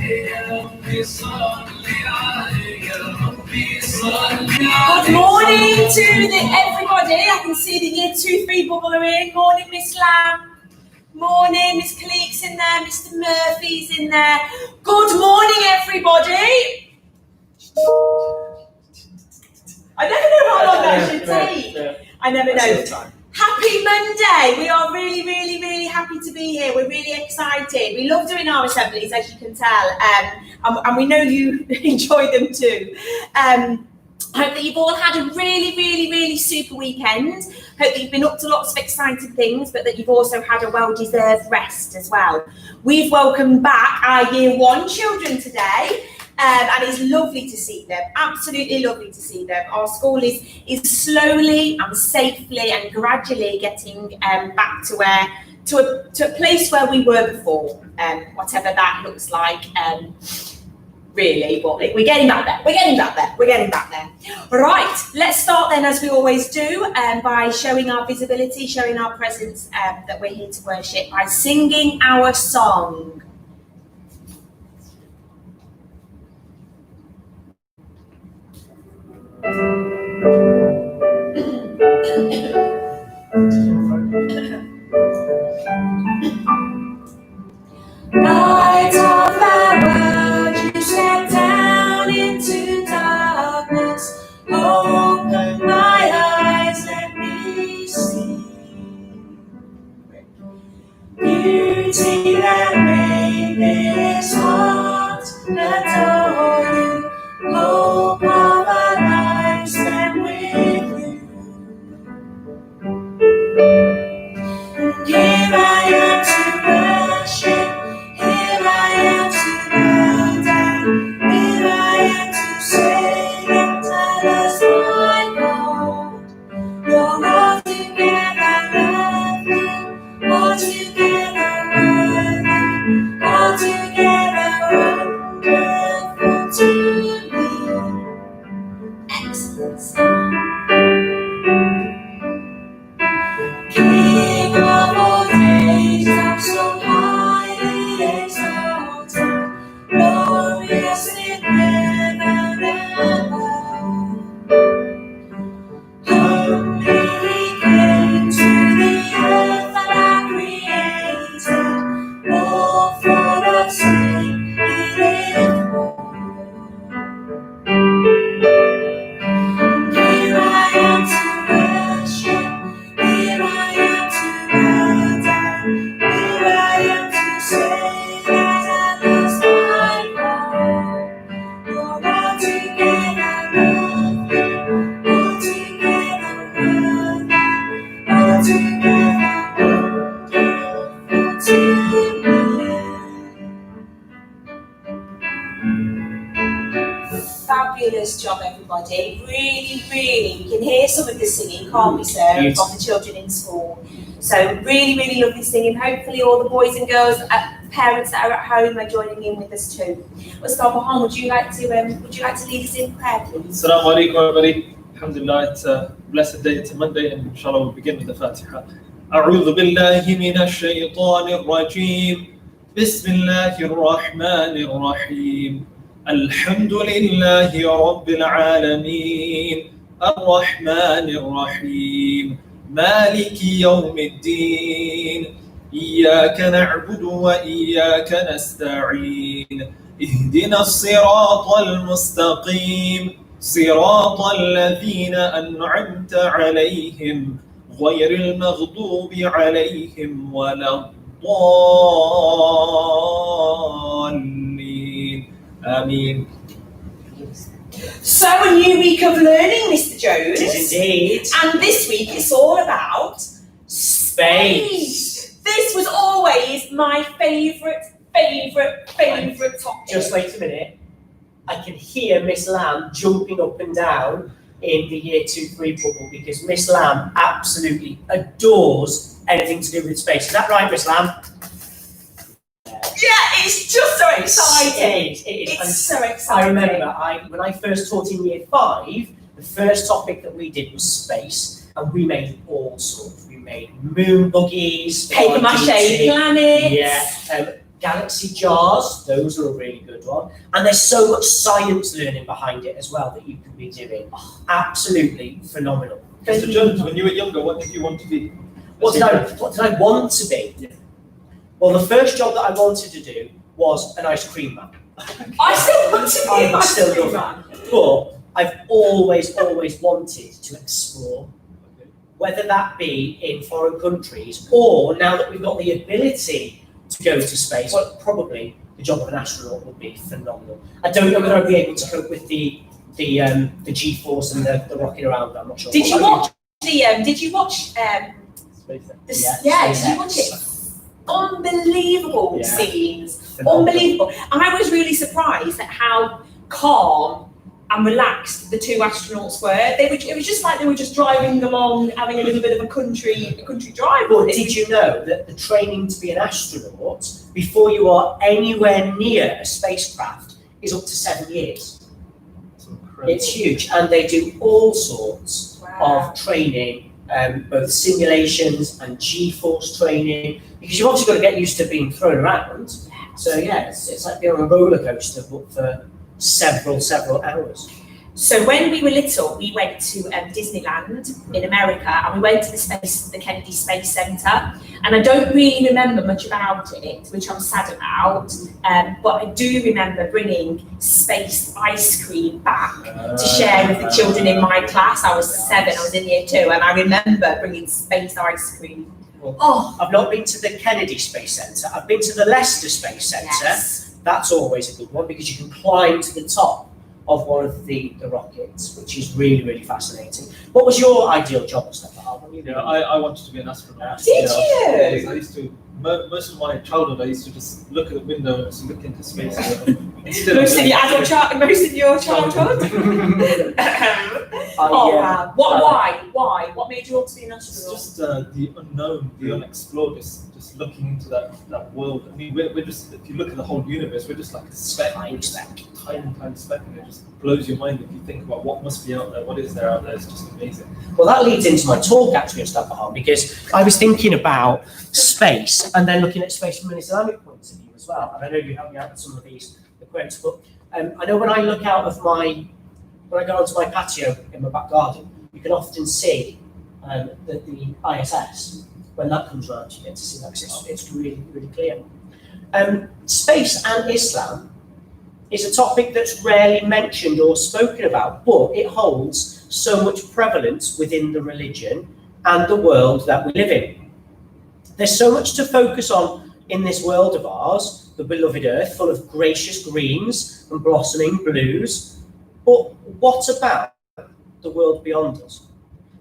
Good morning to everybody. I can see the year 2-3 bubble are in. Morning, Miss Lamb. Morning, Miss Cleek's in there. Mr. Murphy's in there. Good morning, everybody. I never know how long that should take. I never know. Happy Monday. We are really, really, really happy to be here. We're really excited. We love doing our assemblies, as you can tell, and we know you enjoy them too. I hope that you've all had a really, really, really super weekend. Hope that you've been up to lots of exciting things, but that you've also had a well-deserved rest as well. We've welcomed back our Year 1 children today, and it's lovely to see them. Absolutely lovely to see them. Our school is slowly and safely and gradually getting back to a place where we were before, whatever that looks like. Really, but we're getting back there. We're getting back there. Right, let's start then, as we always do, by showing our visibility, showing our presence, that we're here to worship by singing our song. Light of the world, you step down into darkness. Open my eyes, let me see beauty that made this heart adore you. Hope of our lives spent with you. Here I am to worship. Here I am to bow down. Here I am to say that I lost my God. You're altogether lovely, altogether worthy, altogether wonderful to me. Excellent song. King of all days, I'm so highly exalted, glorious in heaven above. Humbly he came to the earth that I created, all for the sin he lived for. Here I am to worship. Here I am to bow down. Here I am to say that I lost my God. You're altogether lovely, altogether worthy, altogether wonderful to me. Fabulous job, everybody. Really, really. You can hear some of the singing, can't we, sir, from the children in school. So really, really lovely singing. Hopefully all the boys and girls, parents that are at home are joining in with us too. Ustad Mohan, would you like to lead us in prayer, please? Assalamu alaikum, everybody. Alhamdulillah, it's a blessed day. It's a Monday, and inshallah we'll begin with the Fatiha. أعوذ بالله من الشيطان الرجيم. بسم الله الرحمن الرحيم. الحمد لله رب العالمين الرحمن الرحيم مالك يوم الدين إياك نعبد وإياك نستعين اهدنا الصراط المستقيم صراط الذين أنعمت عليهم غير المغضوب عليهم ولا الضالين. Ameen. So a new week of learning, Mr. Jones. It is indeed. And this week it's all about space. This was always my favourite topic. Just wait a minute. I can hear Miss Lamb jumping up and down in the year 2-3 bubble because Miss Lamb absolutely adores anything to do with space. Is that right, Miss Lamb? Yeah, it's just so exciting. It is. It's so exciting. I remember when I first taught in year 5, the first topic that we did was space, and we made all sorts. We made moon buggies, paper mache planets. Yeah, Galaxy jars, those are a really good one. And there's so much science learning behind it as well that you can be doing. Oh, absolutely phenomenal. Mr. Jones, when you were younger, what did you want to be? What did I want to be? Yeah. Well, the first job that I wanted to do was an ice cream man. I still want to be an I ice still cream love man. But I've always wanted to explore, whether that be in foreign countries or now that we've got the ability to go to space, well, probably the job of an astronaut would be phenomenal. I don't know whether I'd be able to cope with the G-force and the rocking around. I'm not sure. Did you watch Did you watch SpaceX. Did you watch it? Unbelievable Yeah. scenes, Phenomenal. unbelievable. And I was really surprised at how calm and relaxed the two astronauts were. It was just like they were just driving along, having a little bit of a country drive. But did you know that the training to be an astronaut before you are anywhere near a spacecraft is up to 7 years? It's incredible. It's huge, and they do all sorts Wow. of training, both simulations and G-force training, because you've obviously got to get used to being thrown around. So yeah, it's like being on a roller coaster, but for several hours. So when we were little, we went to Disneyland in America, and we went to the Kennedy Space Center. And I don't really remember much about it, which I'm sad about. But I do remember bringing space ice cream back to share with the children in my class. I was 7, I was in year 2, and I remember bringing space ice cream. Oh, I've not been to the Kennedy Space Center. I've been to the Leicester Space Center. yes. That's always a good one because you can climb to the top of one of the rockets, which is really fascinating. What was your ideal job and stuff? Yeah, I wanted to be an astronaut. Did Yeah, you? I used to, most of my childhood, I used to just look at the window and just look into space. Most of your childhood? Oh wow! Why? What made you want to be an It's astronaut? just the unknown, the unexplored, just looking into that world. I mean, we're just, if you look at the whole universe, we're just like a speck, tiny speck, and it just blows your mind if you think about what must be out there, what is there out there. It's just amazing. Well, that leads into my talk actually, Mustafa, because I was thinking about space and then looking at space from an Islamic point of view as well. And I know you helped me out with some of the quotes, but I know when I look out of when I go onto my patio in my back garden, you can often see the ISS. When that comes around, you get to see that because it's really clear. Space and Islam is a topic that's rarely mentioned or spoken about, but it holds so much prevalence within the religion and the world that we live in. There's so much to focus on in this world of ours, the beloved earth, full of gracious greens and blossoming blues. But what about the world beyond us?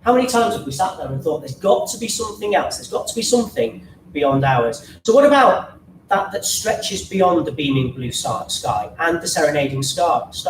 How many times have we sat there and thought there's got to be something else, there's got to be something beyond ours? So what about that stretches beyond the beaming blue sky and the serenading stars?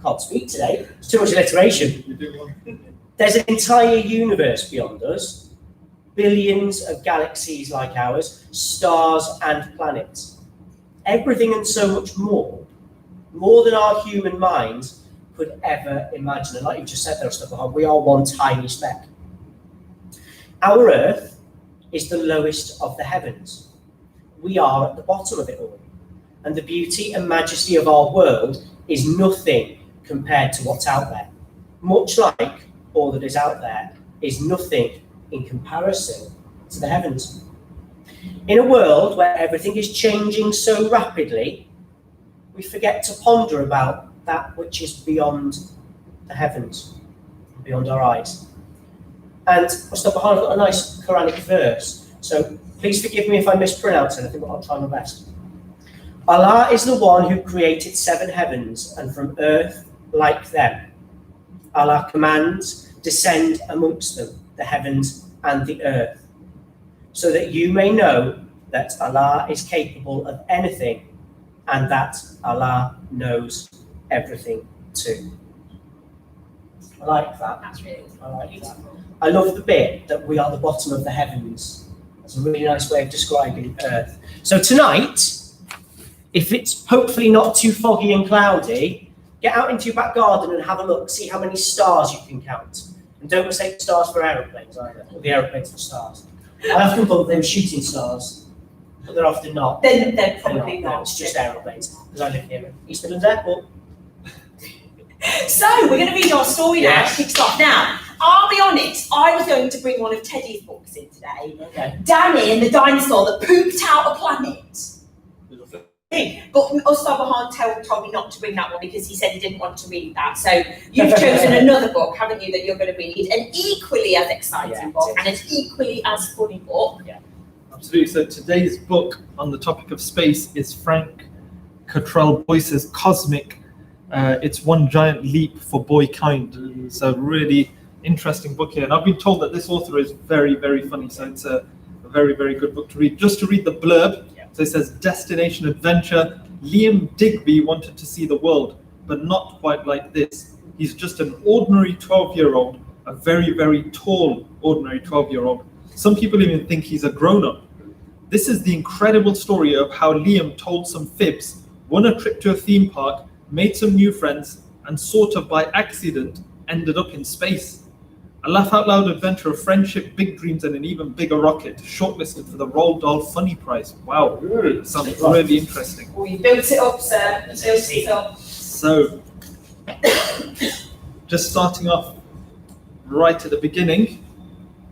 Can't speak today, it's too much alliteration. You do one. There's an entire universe beyond us, billions of galaxies like ours, stars and planets. Everything and so much more than our human minds could ever imagine. And like you just said there, Mustafa, we are one tiny speck. Our Earth is the lowest of the heavens. We are at the bottom of it all. And the beauty and majesty of our world is nothing compared to what's out there. Much like all that is out there is nothing in comparison to the heavens. In a world where everything is changing so rapidly, we forget to ponder about that which is beyond the heavens, beyond our eyes. And Mustafa, I've got a nice Quranic verse, so please forgive me if I mispronounce anything, but I'll try my best. Allah is the one who created 7 heavens, and from earth like them. Allah commands, descend amongst them, the heavens and the earth, so that you may know that Allah is capable of anything, and that Allah knows everything too. I like that. That's really I like that. beautiful. I love the bit that we are the bottom of the heavens. That's a really nice way of describing Earth. So tonight, if it's hopefully not too foggy and cloudy, get out into your back garden and have a look, see how many stars you can count. And don't mistake stars for aeroplanes either, or the aeroplanes for stars. I often thought they were shooting stars. but they're often not. They're probably No, not. it's just aeroplanes, because I live here at East Midlands Airport. So we're going to read our story now. Yes. To kick us off. Now, I'll be honest. I was going to bring one of Teddy's books in today. Okay. Danny and the dinosaur that pooped out a planet. But Ustabahan told me not to bring that one because he said he didn't want to read that. So you've chosen another book, haven't you, that you're going to read? An equally as exciting book and an equally as funny book. Yeah. Absolutely. So today's book on the topic of space is Frank Cottrell Boyce's Cosmic. It's One Giant Leap for Boy Kind. So really interesting book here. And I've been told that this author is very, very funny. So it's a very, very good book to read. Just to read the blurb. So it says, destination adventure. Liam Digby wanted to see the world, but not quite like this. He's just an ordinary 12-year-old, a very, very tall ordinary 12-year-old. Some people even think he's a grown-up. This is the incredible story of how Liam told some fibs, won a trip to a theme park, made some new friends, and sort of by accident ended up in space. A laugh-out-loud adventure of friendship, big dreams, and an even bigger rocket, shortlisted for the Roald Dahl Funny Prize. Wow, sounds really interesting. Oh, you built it up, sir. You built it up. So, just starting off right at the beginning,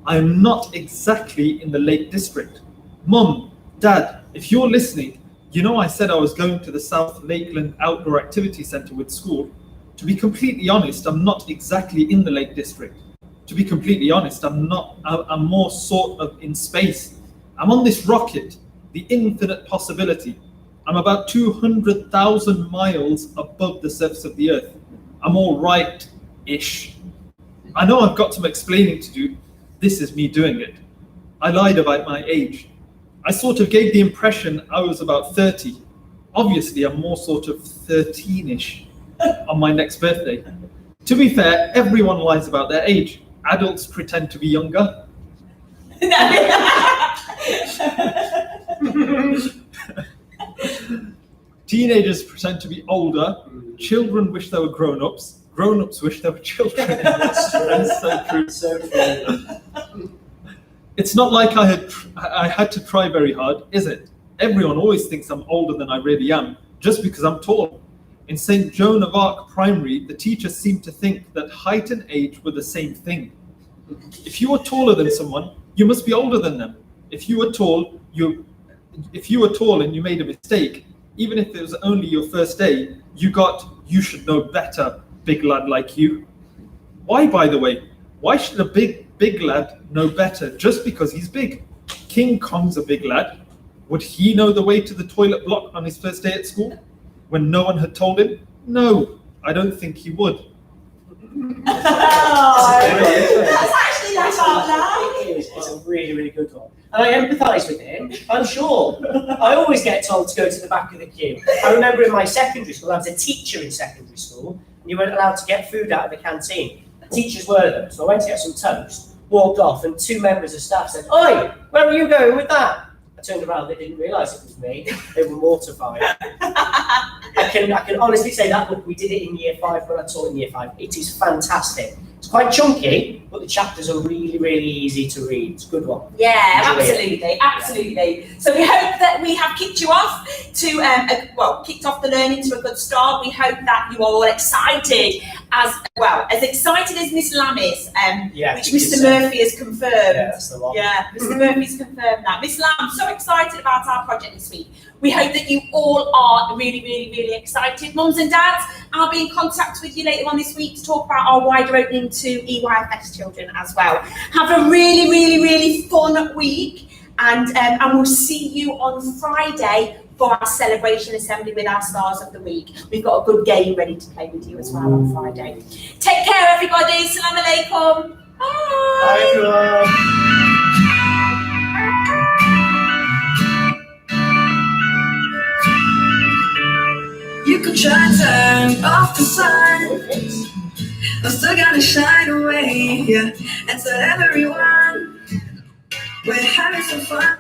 I'm not exactly in the Lake District. Mum, Dad, if you're listening, you know I said I was going to the South Lakeland Outdoor Activity Centre with school. To be completely honest, I'm not exactly in the Lake District. To be completely honest, I'm more sort of in space. I'm on this rocket, the infinite possibility. I'm about 200,000 miles above the surface of the Earth. I'm all right-ish. I know I've got some explaining to do. This is me doing it. I lied about my age. I sort of gave the impression I was about 30. Obviously, I'm more sort of 13-ish on my next birthday. To be fair, everyone lies about their age. Adults pretend to be younger. Teenagers pretend to be older. Children wish they were grown-ups. Grown-ups wish they were children. That's so true. So true. It's not like I had to try very hard, is it? Everyone always thinks I'm older than I really am, just because I'm tall. In St. Joan of Arc Primary, the teachers seemed to think that height and age were the same thing. If you were taller than someone, you must be older than them. If you were tall and you made a mistake, even if it was only your first day, you should know better, big lad like you. Why, by the way? Why should a big lad know better just because he's big? King Kong's a big lad. Would he know the way to the toilet block on his first day at school when no one had told him? No, I don't think he would. That's actually laugh out loud. It's a really, really good one. And I empathise with him, I'm sure. I always get told to go to the back of the queue. I remember in my secondary school, I was a teacher in secondary school, and you weren't allowed to get food out of the canteen. The teachers were there, so I went to get some toast, walked off, and two members of staff said, "Oi, where are you going with that?" I turned around, they didn't realise it was me. They were mortified. I can honestly say that book, we did it in year 5 when I taught in year 5. It is fantastic. It's quite chunky, but the chapters are really, really easy to read. It's a good one. Yeah, Enjoy absolutely. So we hope that we have kicked you off to, kicked off the learning to a good start. We hope that you are all excited, as excited as Miss Lamb is, which Mr. Murphy has confirmed. Yeah, that's the one. Yeah, Mr. Murphy's confirmed that. Miss Lamb, I'm so excited about our project this week. We hope that you all are really, really, really excited. Mums and dads, I'll be in contact with you later on this week to talk about our wider opening to EYFS children as well. Have a really, really, really fun week, and we'll see you on Friday for our celebration assembly with our stars of the week. We've got a good game ready to play with you as well on Friday. Take care, everybody. Assalamu alaikum. Bye. Bye, everyone. You could try to turn off the sun, but still gotta shine away, yeah. And tell everyone we're having some fun.